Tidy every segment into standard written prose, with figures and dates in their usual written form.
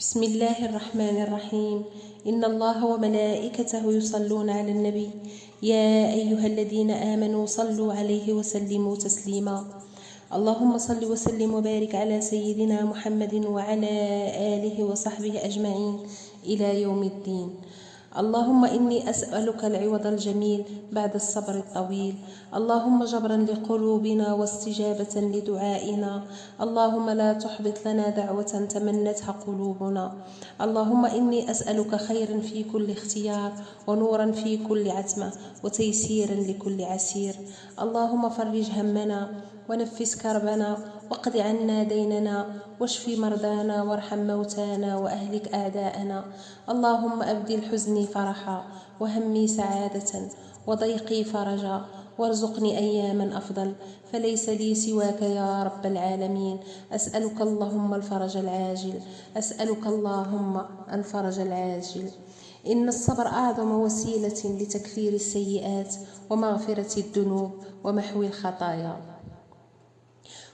بسم الله الرحمن الرحيم. إن الله وملائكته يصلون على النبي يا أيها الذين آمنوا صلوا عليه وسلموا تسليما. اللهم صل وسلم وبارك على سيدنا محمد وعلى آله وصحبه أجمعين إلى يوم الدين. اللهم إني أسألك العوض الجميل بعد الصبر الطويل، اللهم جبرا لقلوبنا واستجابة لدعائنا، اللهم لا تحبط لنا دعوة تمنتها قلوبنا. اللهم إني أسألك خيرا في كل اختيار، ونورا في كل عتمة، وتيسيرا لكل عسير. اللهم فرج همنا ونفس كربنا، واقض عنا ديننا، واشف مرضانا، وارحم موتانا، وأهلك أعداءنا. اللهم أبدل حزني فرحا، وهمي سعادة، وضيقي فرجا، وارزقني أياما أفضل، فليس لي سواك يا رب العالمين. أسألك اللهم الفرج العاجل، أسألك اللهم الفرج العاجل. إن الصبر أعظم وسيلة لتكفير السيئات ومغفرة الذنوب ومحو الخطايا،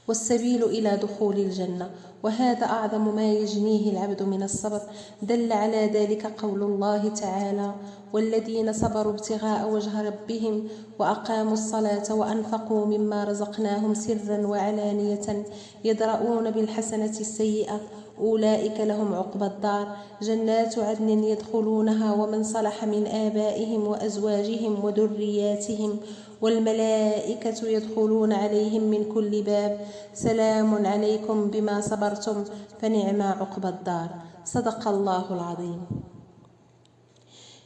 والسبيل إلى دخول الجنة، وهذا أعظم ما يجنيه العبد من الصبر. دل على ذلك قول الله تعالى: والذين صبروا ابتغاء وجه ربهم وأقاموا الصلاة وأنفقوا مما رزقناهم سرا وعلانية يدرؤون بالحسنة السيئة أولئك لهم عقبى الدار، جنات عدن يدخلونها ومن صلح من آبائهم وأزواجهم وذرياتهم، والملائكة يدخلون عليهم من كل باب، سلام عليكم بما صبرتم فنعم عقبى الدار. صدق الله العظيم.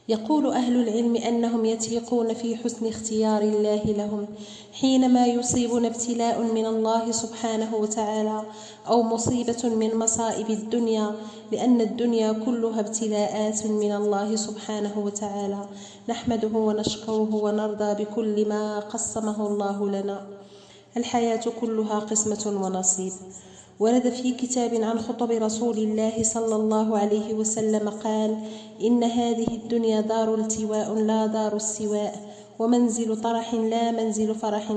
يقول أهل العلم أنهم يثقون في حسن اختيار الله لهم حينما يصيبون ابتلاء من الله سبحانه وتعالى أو مصيبة من مصائب الدنيا، لأن الدنيا كلها ابتلاءات من الله سبحانه وتعالى، نحمده ونشكره ونرضى بكل ما قسمه الله لنا. الحياة كلها قسمة ونصيب. ورد في كتاب عن خطب رسول الله صلى الله عليه وسلم قال: إن هذه الدنيا دار التواء لا دار السواء، ومنزل طرح لا منزل فرح،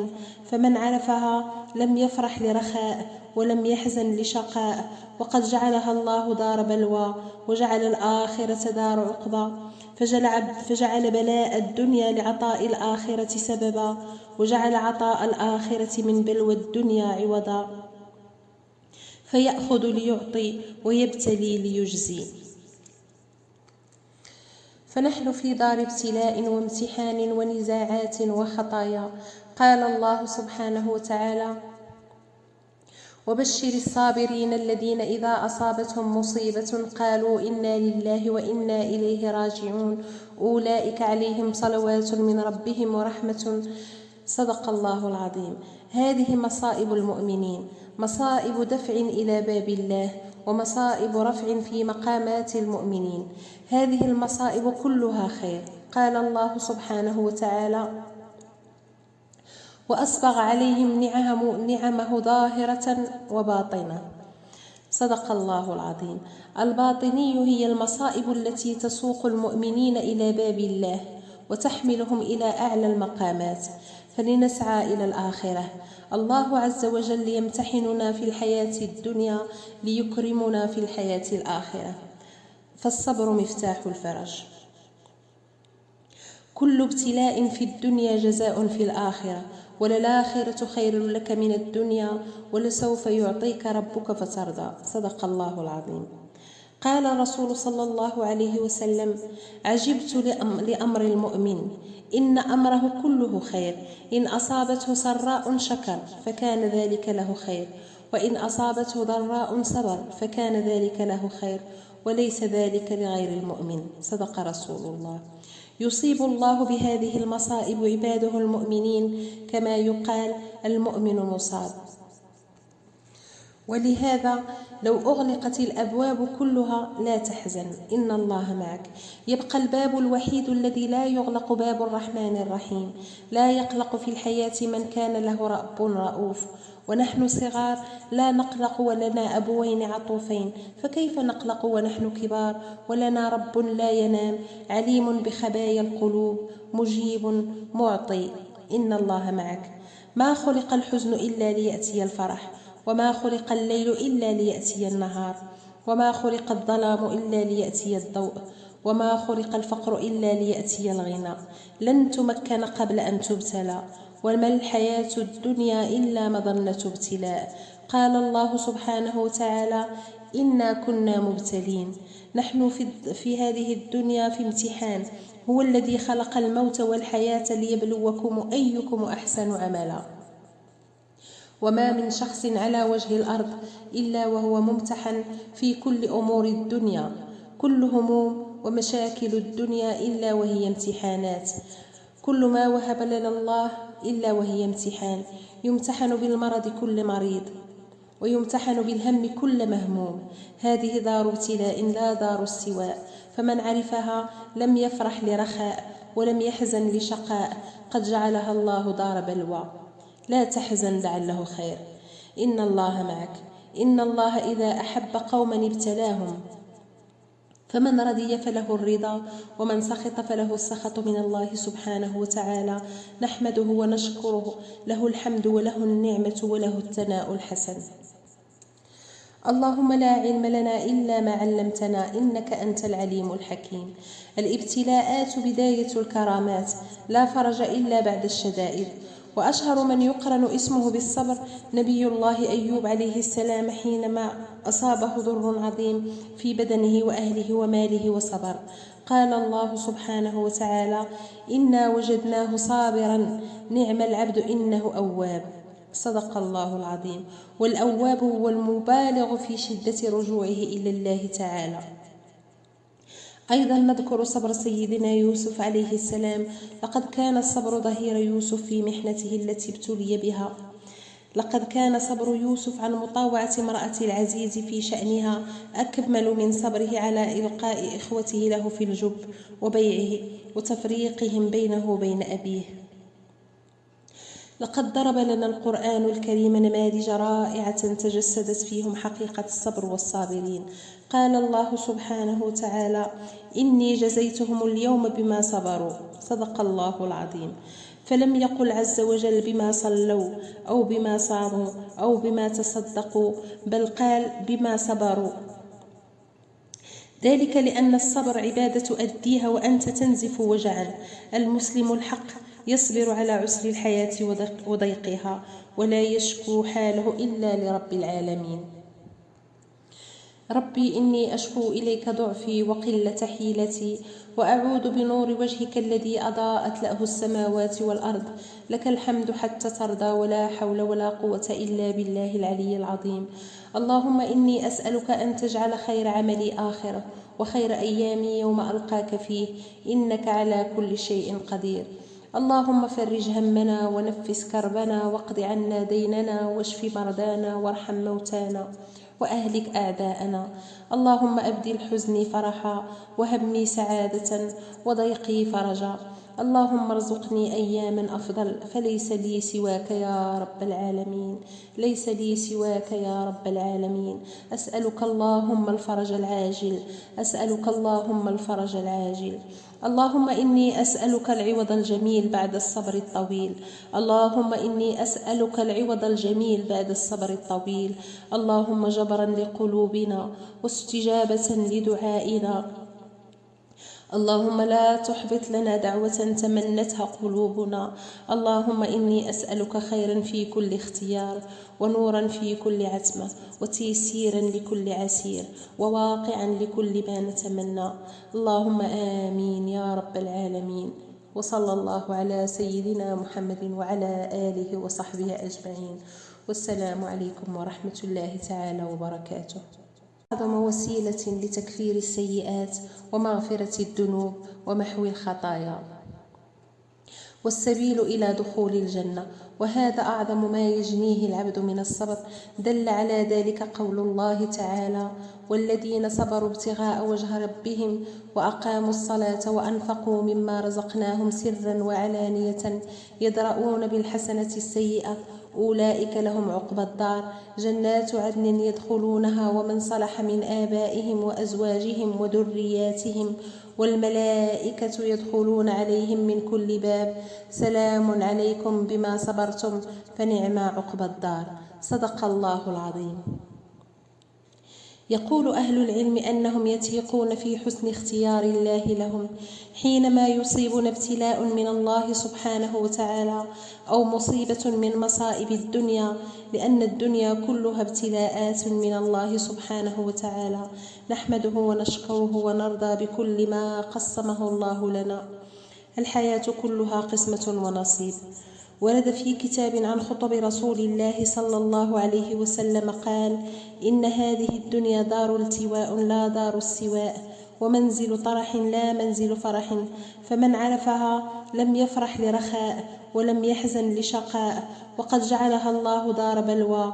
فمن عرفها لم يفرح لرخاء ولم يحزن لشقاء، وقد جعلها الله دار بلوى، وجعل الآخرة دار عقبى، فجعل بلاء الدنيا لعطاء الآخرة سببا، وجعل عطاء الآخرة من بلوى الدنيا عوضا، فيأخذ ليعطي ويبتلي ليجزي. فنحن في دار ابتلاء وامتحان ونزاعات وخطايا. قال الله سبحانه وتعالى: وبشر الصابرين الذين إذا أصابتهم مصيبة قالوا إنا لله وإنا إليه راجعون أولئك عليهم صلوات من ربهم ورحمة. صدق الله العظيم. هذه مصائب المؤمنين، مصائب دفع إلى باب الله، ومصائب رفع في مقامات المؤمنين. هذه المصائب كلها خير. قال الله سبحانه وتعالى: وأسبغ عليهم نعمه ظاهرة وباطنة. صدق الله العظيم. الباطني هي المصائب التي تسوق المؤمنين إلى باب الله وتحملهم إلى أعلى المقامات، فلنسعى إلى الآخرة. الله عز وجل يمتحننا في الحياة الدنيا ليكرمنا في الحياة الآخرة، فالصبر مفتاح الفرج. كل ابتلاء في الدنيا جزاء في الآخرة، وللآخرة خير لك من الدنيا، ولسوف يعطيك ربك فترضى. صدق الله العظيم. قال الرسول صلى الله عليه وسلم: عجبت لأمر المؤمن، إن أمره كله خير، إن أصابته سراء شكر فكان ذلك له خير، وإن أصابته ضراء صبر فكان ذلك له خير، وليس ذلك لغير المؤمن. صدق رسول الله. يصيب الله بهذه المصائب عباده المؤمنين، كما يقال: المؤمن مصاب. ولهذا لو أغلقت الأبواب كلها لا تحزن، إن الله معك. يبقى الباب الوحيد الذي لا يغلق باب الرحمن الرحيم. لا يقلق في الحياة من كان له رب رؤوف. ونحن صغار لا نقلق ولنا أبوين عطوفين، فكيف نقلق ونحن كبار ولنا رب لا ينام، عليم بخبايا القلوب، مجيب معطي. إن الله معك. ما خلق الحزن إلا ليأتي الفرح، وما خلق الليل إلا ليأتي النهار، وما خلق الظلام إلا ليأتي الضوء، وما خلق الفقر إلا ليأتي الغنى. لن تمكن قبل أن تبتلى، وما الحياة الدنيا إلا مظنة ابتلاء. قال الله سبحانه وتعالى: إنا كنا مبتلين. نحن في هذه الدنيا في امتحان. هو الذي خلق الموت والحياة ليبلوكم أيكم أحسن عملا. وما من شخص على وجه الأرض إلا وهو ممتحن في كل أمور الدنيا. كل هموم ومشاكل الدنيا إلا وهي امتحانات. كل ما وهب لنا الله إلا وهي امتحان. يمتحن بالمرض كل مريض، ويمتحن بالهم كل مهموم. هذه دار ابتلاء لا دار استواء، فمن عرفها لم يفرح لرخاء ولم يحزن لشقاء. قد جعلها الله دار بلوى. لا تحزن لعله خير، إن الله معك. إن الله إذا أحب قوما ابتلاهم، فمن رضي فله الرضا، ومن سخط فله السخط من الله سبحانه وتعالى. نحمده ونشكره، له الحمد وله النعمة وله الثناء الحسن. اللهم لا علم لنا إلا ما علمتنا، إنك أنت العليم الحكيم. الابتلاءات بداية الكرامات، لا فرج إلا بعد الشدائد. وأشهر من يقرن اسمه بالصبر نبي الله أيوب عليه السلام، حينما أصابه ضر عظيم في بدنه وأهله وماله وصبر. قال الله سبحانه وتعالى: إنا وجدناه صابرا نعم العبد إنه أواب. صدق الله العظيم. والأواب هو المبالغ في شدة رجوعه إلى الله تعالى. أيضا نذكر صبر سيدنا يوسف عليه السلام. لقد كان الصبر ظهير يوسف في محنته التي ابتلي بها. لقد كان صبر يوسف عن مطاوعة امرأة العزيز في شأنها أكمل من صبره على إلقاء إخوته له في الجب وبيعه وتفريقهم بينه وبين أبيه. لقد ضرب لنا القرآن الكريم نماذج رائعة تجسدت فيهم حقيقة الصبر والصابرين. قال الله سبحانه وتعالى: إني جزيتهم اليوم بما صبروا. صدق الله العظيم. فلم يقل عز وجل بما صلوا أو بما صاموا أو بما تصدقوا، بل قال بما صبروا. ذلك لأن الصبر عبادة تؤديها وأنت تنزف وجعا. المسلم الحق يصبر على عسر الحياة وضيقها، ولا يشكو حاله إلا لرب العالمين. ربي إني أشكو إليك ضعفي وقلة حيلتي، وأعوذ بنور وجهك الذي أضاءت له السماوات والأرض. لك الحمد حتى ترضى، ولا حول ولا قوة إلا بالله العلي العظيم. اللهم إني أسألك أن تجعل خير عملي آخرة، وخير أيامي يوم ألقاك فيه، إنك على كل شيء قدير. اللهم فرج همنا ونفس كربنا، واقض عنا ديننا، واشف مرضانا، وارحم موتانا، وأهلك أعداءنا. اللهم أبدل حزني فرحا، وهمي سعادة، وضيقي فرجا. اللهم ارزقني أياما أفضل، فليس لي سواك يا رب العالمين. ليس لي سواك يا رب العالمين. أسألك اللهم الفرج العاجل. أسألك اللهم الفرج العاجل. اللهم إني أسألك العوض الجميل بعد الصبر الطويل. اللهم إني أسألك العوض الجميل بعد الصبر الطويل. اللهم جبرا لقلوبنا، واستجابة لدعائنا. اللهم لا تحبط لنا دعوة تمنتها قلوبنا. اللهم إني أسألك خيرا في كل اختيار، ونورا في كل عتمة، وتيسيرا لكل عسير، وواقعا لكل ما نتمنى. اللهم آمين يا رب العالمين. وصلى الله على سيدنا محمد وعلى آله وصحبه أجمعين. والسلام عليكم ورحمة الله تعالى وبركاته. أعظم وسيلة لتكفير السيئات ومغفرة الذنوب ومحو الخطايا، والسبيل إلى دخول الجنة، وهذا أعظم ما يجنيه العبد من الصبر. دل على ذلك قول الله تعالى: والذين صبروا ابتغاء وجه ربهم وأقاموا الصلاة وأنفقوا مما رزقناهم سرا وعلانية يدرؤون بالحسنة السيئة أولئك لهم عقبى الدار، جنات عدن يدخلونها ومن صلح من آبائهم وأزواجهم وذرياتهم، والملائكة يدخلون عليهم من كل باب، سلام عليكم بما صبرتم فنعم عقبى الدار. صدق الله العظيم. يقول أهل العلم أنهم يثقون في حسن اختيار الله لهم حينما يصيبنا ابتلاء من الله سبحانه وتعالى أو مصيبة من مصائب الدنيا، لأن الدنيا كلها ابتلاءات من الله سبحانه وتعالى، نحمده ونشكره ونرضى بكل ما قسمه الله لنا. الحياة كلها قسمة ونصيب. ورد في كتاب عن خطب رسول الله صلى الله عليه وسلم قال: إن هذه الدنيا دار التواء لا دار السواء، ومنزل طرح لا منزل فرح، فمن عرفها لم يفرح لرخاء ولم يحزن لشقاء، وقد جعلها الله دار بلوى